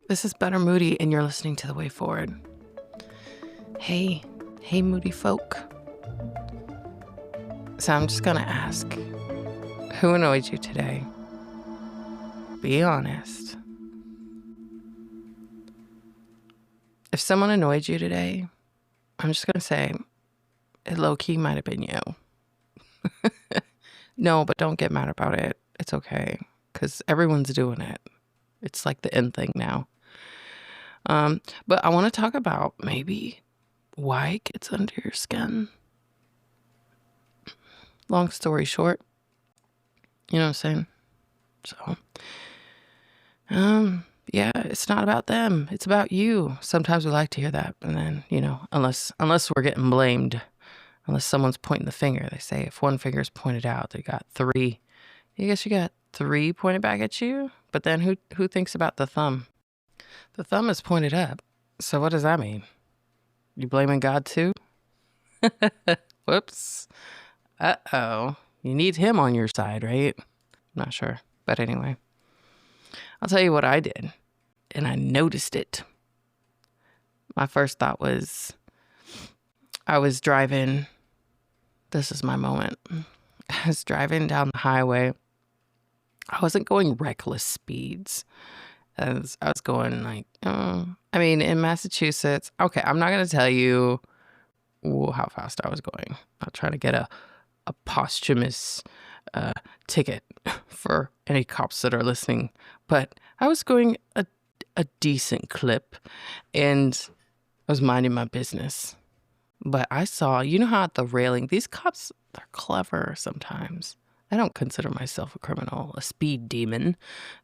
This is Better Moody, and you're listening to The Way Forward. Hey moody folk. So I'm just gonna ask, who annoyed you today? Be honest. If someone annoyed you today, I'm just gonna say, it low-key might have been you. No, but don't get mad about it. It's okay, because everyone's doing it. It's like the end thing now. But I want to talk about maybe why it gets under your skin. Long story short, you know what I'm saying? So, yeah, it's not about them. It's about you. Sometimes we like to hear that. And then, unless we're getting blamed, unless someone's pointing the finger, they say if one finger's pointed out, they got three. I guess you got three pointed back at you. But then who thinks about the thumb? The thumb is pointed up. So what does that mean? You blaming God too? Whoops. Uh-oh. You need him on your side, right? Not sure. But anyway, I'll tell you what I did. And I noticed it. My first thought was, I was driving. This is my moment. I was driving down the highway. I wasn't going reckless speeds. I was going like, in Massachusetts. Okay, I'm not going to tell you how fast I was going. I'll try to get a posthumous ticket for any cops that are listening. But I was going a decent clip, and I was minding my business. But I saw, you know how at the railing, these cops, they're clever sometimes. I don't consider myself a criminal, a speed demon,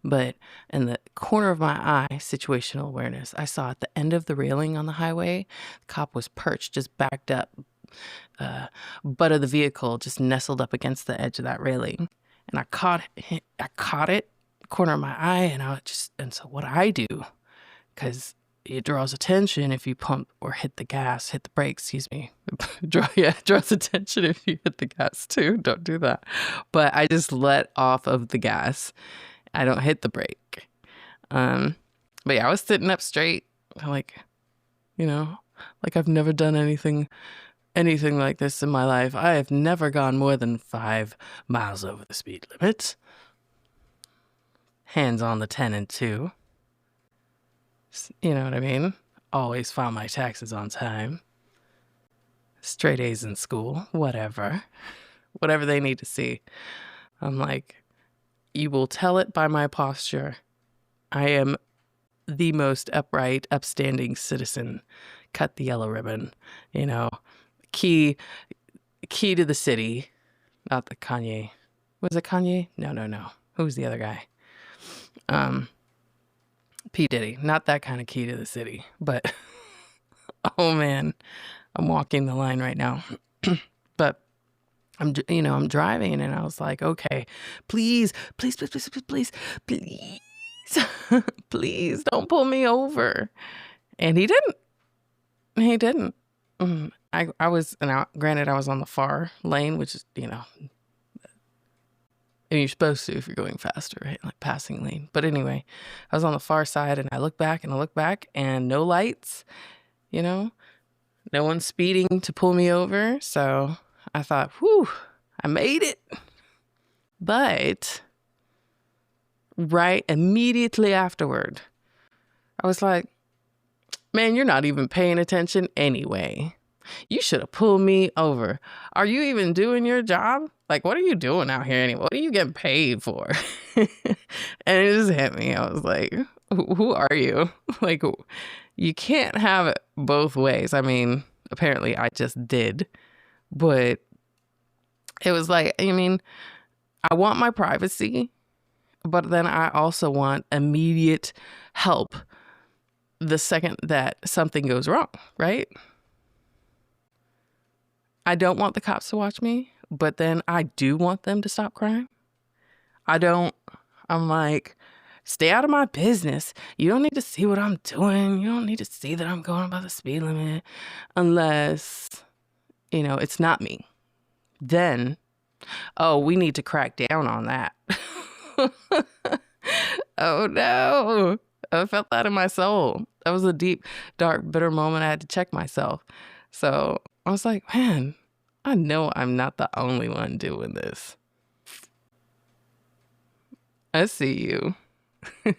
but in the corner of my eye, situational awareness, I saw at the end of the railing on the highway, the cop was perched, just backed up, butt of the vehicle just nestled up against the edge of that railing. And I caught it, corner of my eye, and so what I do, because it draws attention if you pump or hit the brakes, excuse me. It draws attention if you hit the gas too. Don't do that. But I just let off of the gas. I don't hit the brake. But yeah, I was sitting up straight, like I've never done anything like this in my life. I have never gone more than 5 miles over the speed limit. Hands on the 10 and 2. You know what I mean? Always file my taxes on time. Straight A's in school. Whatever they need to see. I'm like, you will tell it by my posture. I am the most upright, upstanding citizen. Cut the yellow ribbon. Key to the city. Not the Kanye. Was it Kanye? No. Who's the other guy? P. Diddy. Not that kind of key to the city, but oh man, I'm walking the line right now. But I'm driving, and I was like, okay, please, please don't pull me over. And he didn't. I was, and granted, I was on the far lane, which is, and you're supposed to if you're going faster, right? Like passing lane. But anyway, I was on the far side, and I look back, and no lights, no one's speeding to pull me over. So I thought, whew, I made it. But right immediately afterward, I was like, man, you're not even paying attention anyway. You should have pulled me over. Are you even doing your job? Like, what are you doing out here anyway? What are you getting paid for? And it just hit me. I was like, who are you? Like, you can't have it both ways. I mean, apparently I just did. But it was like, I want my privacy, but then I also want immediate help the second that something goes wrong, right? I don't want the cops to watch me, but then I do want them to stop crime. I'm like, stay out of my business. You don't need to see what I'm doing. You don't need to see that I'm going above the speed limit unless, it's not me. Then, we need to crack down on that. Oh no. I felt that in my soul. That was a deep, dark, bitter moment. I had to check myself. So I was like, man, I know I'm not the only one doing this. I see you. But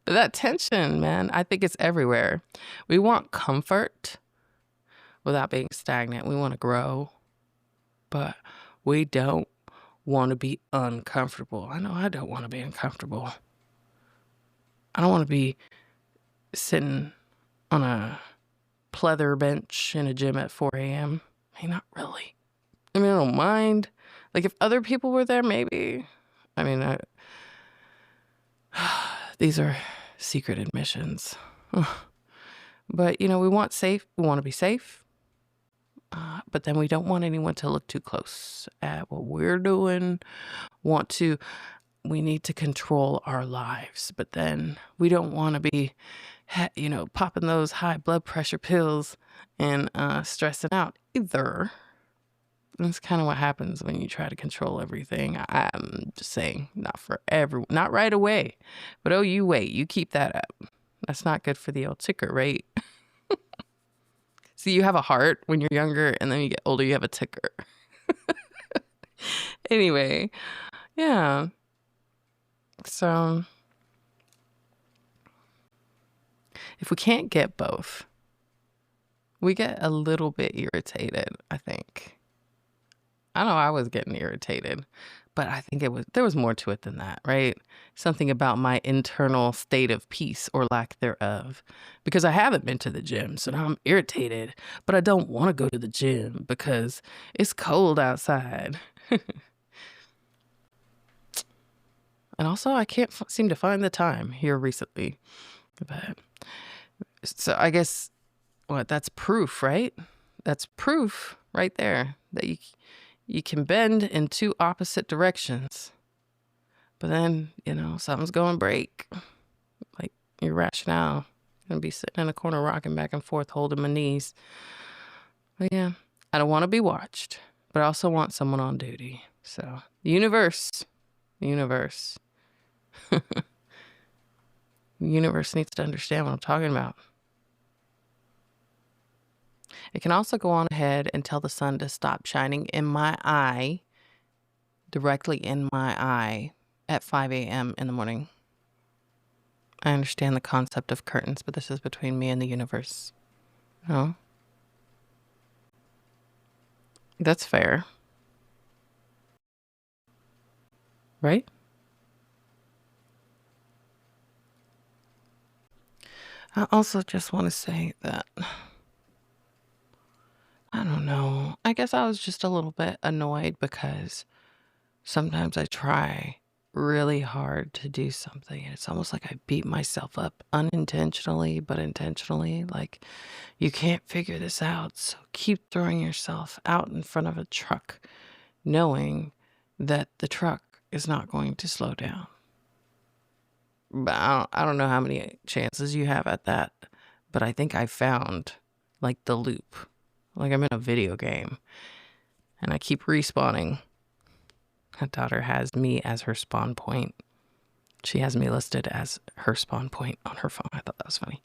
that tension, man, I think it's everywhere. We want comfort without being stagnant. We want to grow, but we don't want to be uncomfortable. I know I don't want to be uncomfortable. I don't want to be sitting on a pleather bench in a gym at 4 a.m. I mean, not really. I mean, I don't mind. Like, if other people were there, maybe. I mean, these are secret admissions. But, we want to be safe. But then we don't want anyone to look too close at what we're doing. We need to control our lives. But then we don't want to be, popping those high blood pressure pills and stressing out either. That's kind of what happens when you try to control everything. I'm just saying, not for everyone, not right away. But you wait, you keep that up. That's not good for the old ticker, right? See, you have a heart when you're younger, and then you get older, you have a ticker. Anyway, yeah. So, if we can't get both, we get a little bit irritated, I think. I know I was getting irritated, but I think there was more to it than that, right? Something about my internal state of peace or lack thereof. Because I haven't been to the gym, so now I'm irritated, but I don't want to go to the gym because it's cold outside. And also, I can't seem to find the time here recently. But so I guess, that's proof, right? That's proof right there that you can bend in two opposite directions. But then, something's going to break. Like your rationale. I'm going to be sitting in a corner rocking back and forth holding my knees. But yeah, I don't want to be watched, but I also want someone on duty. So the universe. The universe needs to understand what I'm talking about. It can also go on ahead and tell the sun to stop shining in my eye, directly in my eye, at 5 a.m. in the morning. I understand the concept of curtains, but this is between me and the universe. No? That's fair. Right? I also just want to say that, I don't know. I guess I was just a little bit annoyed because sometimes I try really hard to do something and it's almost like I beat myself up unintentionally, but intentionally. Like, you can't figure this out, so keep throwing yourself out in front of a truck, knowing that the truck is not going to slow down. But I don't know how many chances you have at that, but I think I found like the loop. Like I'm in a video game and I keep respawning. My daughter has me as her spawn point. She has me listed as her spawn point on her phone. I thought that was funny.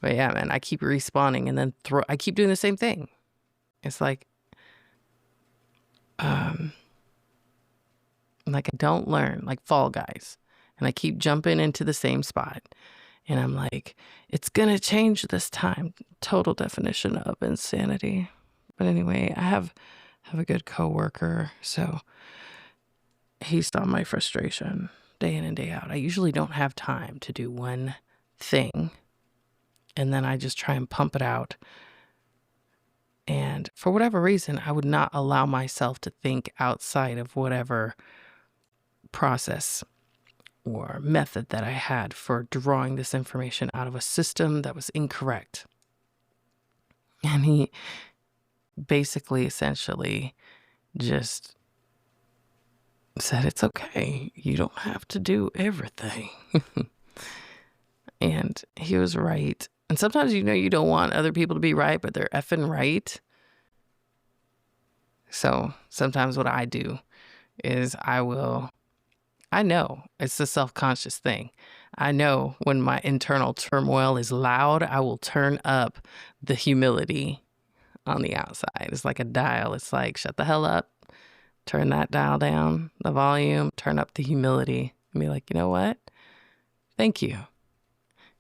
But yeah, man, I keep respawning and then I keep doing the same thing. It's like I don't learn, like Fall Guys. And I keep jumping into the same spot. And I'm like, it's going to change this time. Total definition of insanity. But anyway, I have a good coworker. So he saw my frustration day in and day out. I usually don't have time to do one thing. And then I just try and pump it out. And for whatever reason, I would not allow myself to think outside of whatever process or method that I had for drawing this information out of a system that was incorrect. And he basically, essentially, just said, it's okay. You don't have to do everything. And he was right. And sometimes, you don't want other people to be right, but they're effing right. So sometimes what I do is I know it's a self-conscious thing. I know when my internal turmoil is loud, I will turn up the humility on the outside. It's like a dial. It's like, shut the hell up, turn that dial down, the volume, turn up the humility, and be like, you know what? Thank you.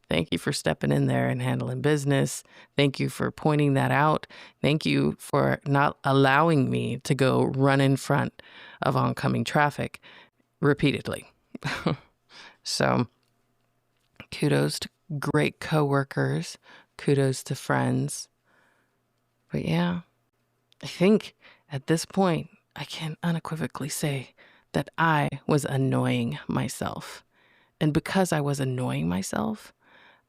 Thank you for stepping in there and handling business. Thank you for pointing that out. Thank you for not allowing me to go run in front of oncoming traffic repeatedly. So kudos to great coworkers. Kudos to friends. But yeah, I think at this point, I can unequivocally say that I was annoying myself. And because I was annoying myself,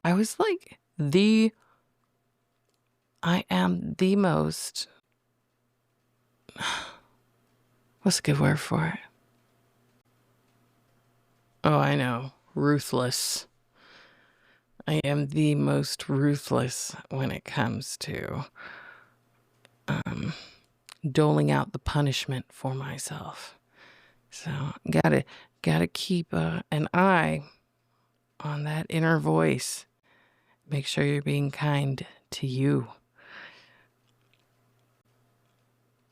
I was like I am the most, what's a good word for it? Oh, I know, ruthless. I am the most ruthless when it comes to doling out the punishment for myself. So gotta keep an eye on that inner voice. Make sure you're being kind to you.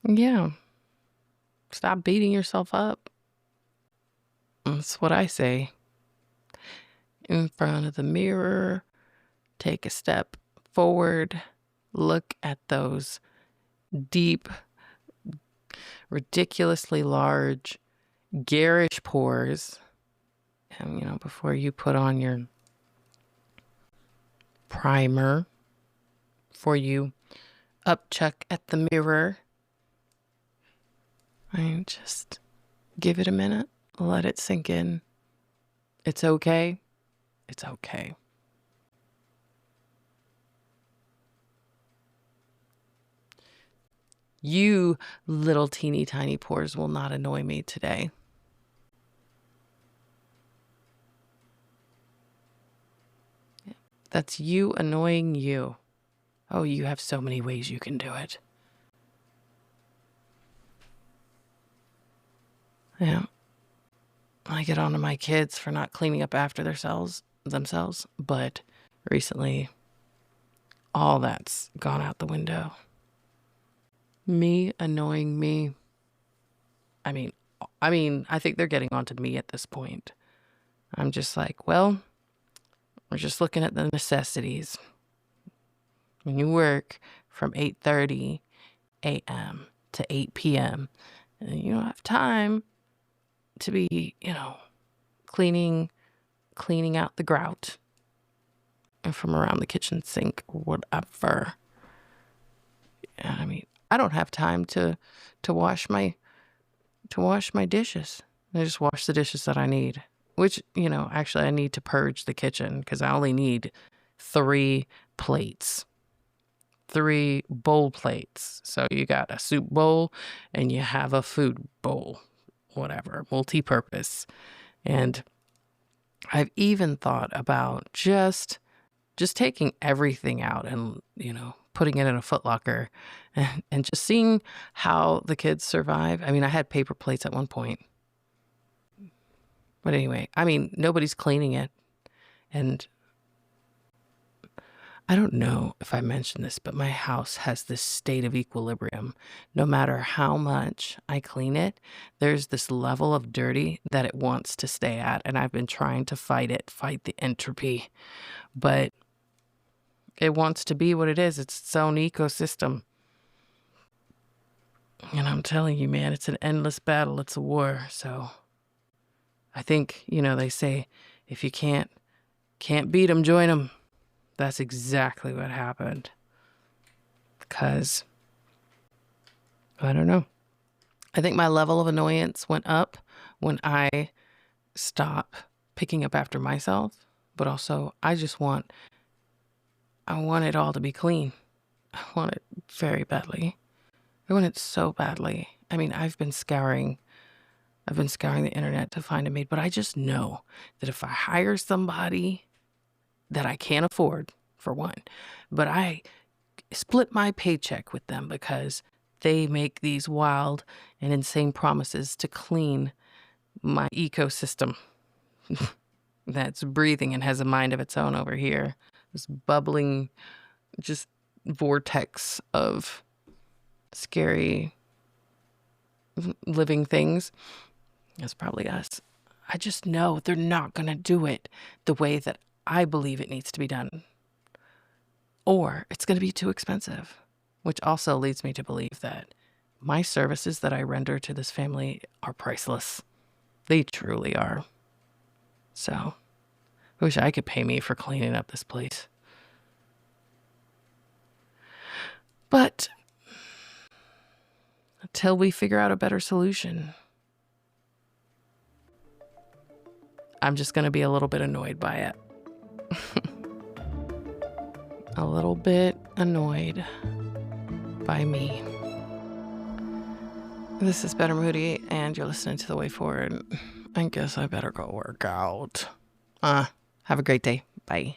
Yeah. Stop beating yourself up. That's what I say. In front of the mirror, take a step forward, look at those deep, ridiculously large, garish pores. And, before you put on your primer, before you upchuck at the mirror, and just give it a minute, let it sink in. It's okay. It's okay. You little teeny tiny pores will not annoy me today. That's you annoying you. Oh, you have so many ways you can do it. Yeah. I get on to my kids for not cleaning up after themselves, but recently all that's gone out the window. Me annoying me. I mean, I think they're getting onto me at this point. I'm just like, well, we're just looking at the necessities. When you work from 8:30 a.m. to 8 p.m., and you don't have time to be, cleaning out the grout and from around the kitchen sink or whatever. I mean, I don't have time to wash my dishes. I just wash the dishes that I need, which, actually I need to purge the kitchen because I only need 3 plates, 3 bowl plates. So you got a soup bowl and you have a food bowl, whatever, multi-purpose. And I've even thought about just taking everything out and, putting it in a Foot Locker and just seeing how the kids survive. I mean, I had paper plates at one point. But anyway, nobody's cleaning it. And I don't know if I mentioned this, but my house has this state of equilibrium. No matter how much I clean it, there's this level of dirty that it wants to stay at. And I've been trying to fight the entropy. But it wants to be what it is. It's its own ecosystem. And I'm telling you, man, it's an endless battle. It's a war. So I think, they say if you can't beat them, join them. That's exactly what happened. Because, I don't know. I think my level of annoyance went up when I stopped picking up after myself. But also, I want it all to be clean. I want it very badly. I want it so badly. I've been scouring the internet to find a maid, but I just know that if I hire somebody that I can't afford, for one, but I split my paycheck with them because they make these wild and insane promises to clean my ecosystem. that's breathing and has a mind of its own over here. This bubbling, just vortex of scary living things. That's probably us. I just know they're not going to do it the way that I believe it needs to be done. Or it's going to be too expensive, which also leads me to believe that my services that I render to this family are priceless. They truly are. So, I wish I could pay me for cleaning up this place. But until we figure out a better solution, I'm just going to be a little bit annoyed by it. A little bit annoyed by me. This is Better Moody, and you're listening to The Way Forward. I guess I better go work out. Have a great day. Bye.